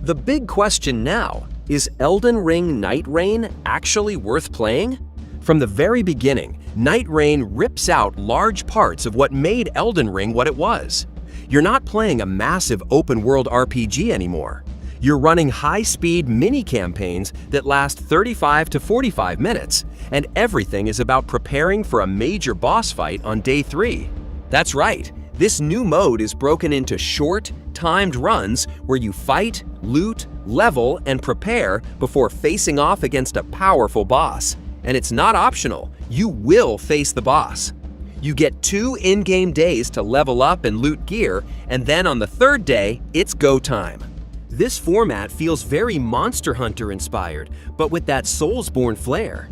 The big question now, is Elden Ring Nightreign actually worth playing? From the very beginning, Nightreign rips out large parts of what made Elden Ring what it was. You're not playing a massive open-world RPG anymore. You're running high-speed mini-campaigns that last 35 to 45 minutes, and everything is about preparing for a major boss fight on day 3. That's right, this new mode is broken into short, timed runs where you fight, loot, level, and prepare before facing off against a powerful boss. And it's not optional, you will face the boss. You get 2 in-game days to level up and loot gear, and then on the 3rd day, it's go time. This format feels very Monster Hunter inspired, but with that Soulsborne flair.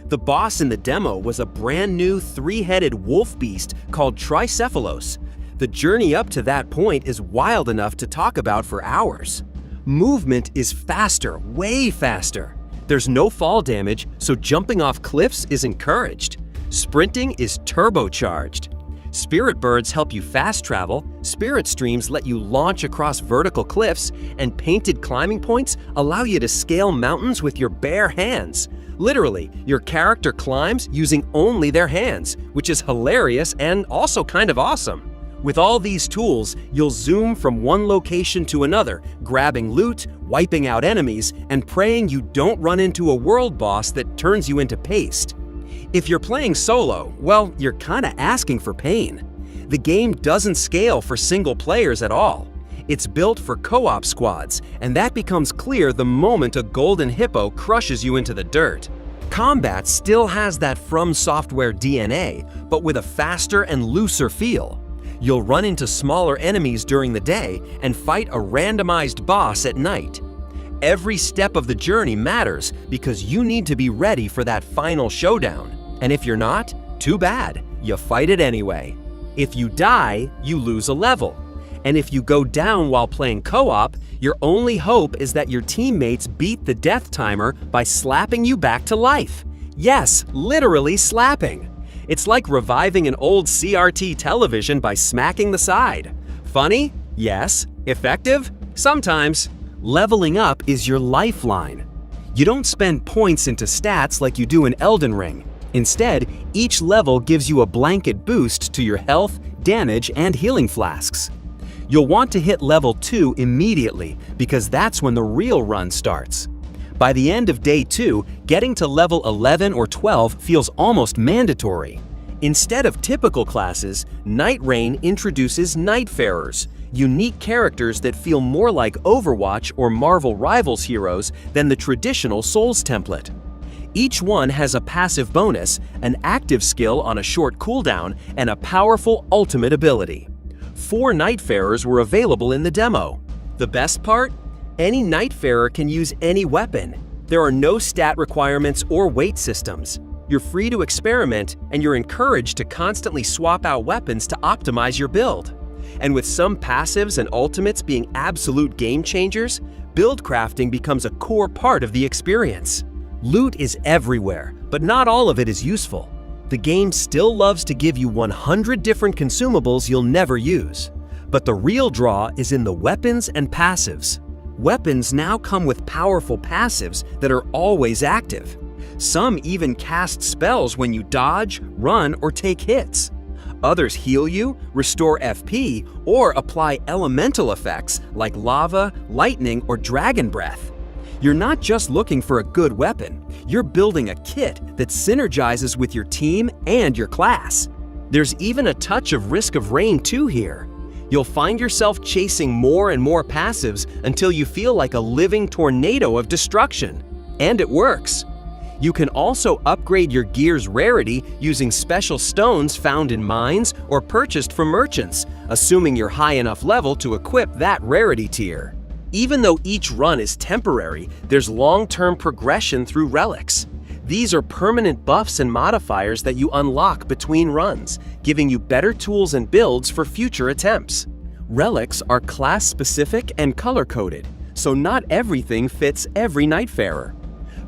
The boss in the demo was a brand new 3-headed wolf beast called Tricephalos. The journey up to that point is wild enough to talk about for hours. Movement is faster, way faster. There's no fall damage, so jumping off cliffs is encouraged. Sprinting is turbocharged. Spirit birds help you fast travel, spirit streams let you launch across vertical cliffs, and painted climbing points allow you to scale mountains with your bare hands. Literally, your character climbs using only their hands, which is hilarious and also kind of awesome. With all these tools, you'll zoom from one location to another, grabbing loot, wiping out enemies, and praying you don't run into a world boss that turns you into paste. If you're playing solo, well, you're kinda asking for pain. The game doesn't scale for single players at all. It's built for co-op squads, and that becomes clear the moment a golden hippo crushes you into the dirt. Combat still has that FromSoftware DNA, but with a faster and looser feel. You'll run into smaller enemies during the day and fight a randomized boss at night. Every step of the journey matters because you need to be ready for that final showdown. And if you're not, too bad, you fight it anyway. If you die, you lose a level. And if you go down while playing co-op, your only hope is that your teammates beat the death timer by slapping you back to life. Yes, literally slapping. It's like reviving an old CRT television by smacking the side. Funny? Yes. Effective? Sometimes. Leveling up is your lifeline. You don't spend points into stats like you do in Elden Ring. Instead, each level gives you a blanket boost to your health, damage, and healing flasks. You'll want to hit level 2 immediately because that's when the real run starts. By the end of day 2, getting to level 11 or 12 feels almost mandatory. Instead of typical classes, Nightreign introduces Nightfarers, unique characters that feel more like Overwatch or Marvel Rivals heroes than the traditional Souls template. Each one has a passive bonus, an active skill on a short cooldown, and a powerful ultimate ability. 4 Nightfarers were available in the demo. The best part? Any Nightfarer can use any weapon. There are no stat requirements or weight systems. You're free to experiment, and you're encouraged to constantly swap out weapons to optimize your build. And with some passives and ultimates being absolute game changers, build crafting becomes a core part of the experience. Loot is everywhere, but not all of it is useful. The game still loves to give you 100 different consumables you'll never use. But the real draw is in the weapons and passives. Weapons now come with powerful passives that are always active. Some even cast spells when you dodge, run, or take hits. Others heal you, restore FP, or apply elemental effects like lava, lightning, or dragon breath. You're not just looking for a good weapon, you're building a kit that synergizes with your team and your class. There's even a touch of Risk of Rain 2 here. You'll find yourself chasing more and more passives until you feel like a living tornado of destruction. And it works. You can also upgrade your gear's rarity using special stones found in mines or purchased from merchants, assuming you're high enough level to equip that rarity tier. Even though each run is temporary, there's long-term progression through relics. These are permanent buffs and modifiers that you unlock between runs, giving you better tools and builds for future attempts. Relics are class-specific and color-coded, so not everything fits every Nightfarer.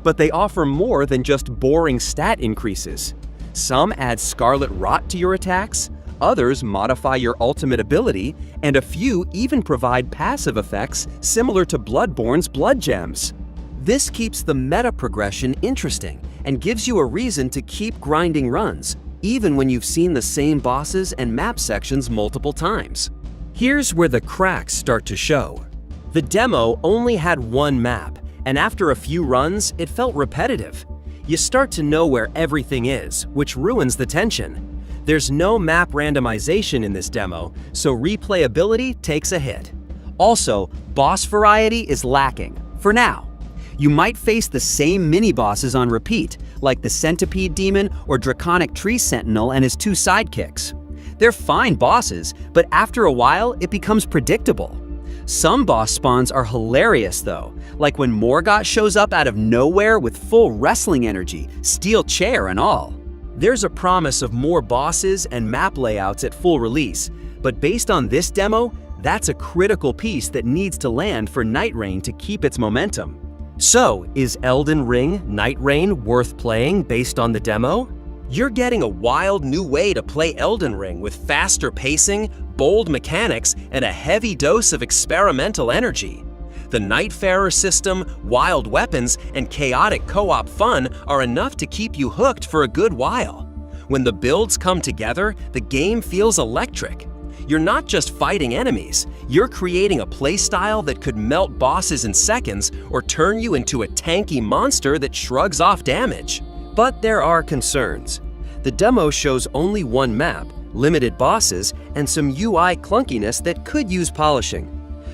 But they offer more than just boring stat increases. Some add Scarlet Rot to your attacks, others modify your ultimate ability, and a few even provide passive effects similar to Bloodborne's blood gems. This keeps the meta progression interesting and gives you a reason to keep grinding runs, even when you've seen the same bosses and map sections multiple times. Here's where the cracks start to show. The demo only had one map, and after a few runs, it felt repetitive. You start to know where everything is, which ruins the tension. There's no map randomization in this demo, so replayability takes a hit. Also, boss variety is lacking, for now. You might face the same mini-bosses on repeat, like the Centipede Demon or Draconic Tree Sentinel and his two sidekicks. They're fine bosses, but after a while, it becomes predictable. Some boss spawns are hilarious though, like when Morgott shows up out of nowhere with full wrestling energy, steel chair and all. There's a promise of more bosses and map layouts at full release, but based on this demo, that's a critical piece that needs to land for Nightreign to keep its momentum. So, is Elden Ring Nightreign worth playing based on the demo? You're getting a wild new way to play Elden Ring with faster pacing, bold mechanics, and a heavy dose of experimental energy. The Nightfarer system, wild weapons, and chaotic co-op fun are enough to keep you hooked for a good while. When the builds come together, the game feels electric. You're not just fighting enemies, you're creating a playstyle that could melt bosses in seconds or turn you into a tanky monster that shrugs off damage. But there are concerns. The demo shows only one map, limited bosses, and some UI clunkiness that could use polishing.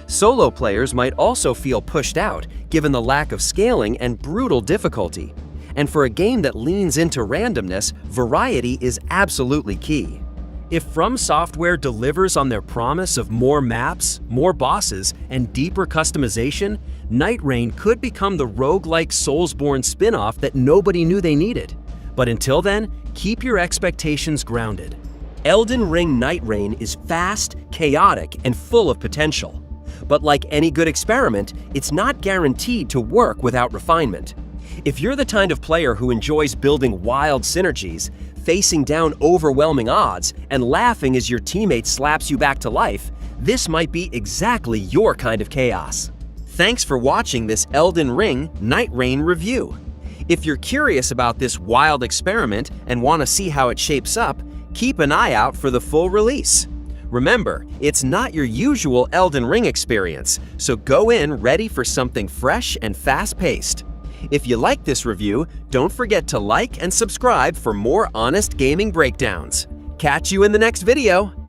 Solo players might also feel pushed out given the lack of scaling and brutal difficulty. And for a game that leans into randomness, variety is absolutely key. If FromSoftware delivers on their promise of more maps, more bosses, and deeper customization, Nightreign could become the roguelike Soulsborne spin-off that nobody knew they needed. But until then, keep your expectations grounded. Elden Ring Nightreign is fast, chaotic, and full of potential. But like any good experiment, it's not guaranteed to work without refinement. If you're the kind of player who enjoys building wild synergies, facing down overwhelming odds, and laughing as your teammate slaps you back to life, this might be exactly your kind of chaos. Thanks for watching this Elden Ring Nightreign review. If you're curious about this wild experiment and want to see how it shapes up, keep an eye out for the full release. Remember, it's not your usual Elden Ring experience, so go in ready for something fresh and fast-paced. If you like this review, don't forget to like and subscribe for more honest gaming breakdowns. Catch you in the next video!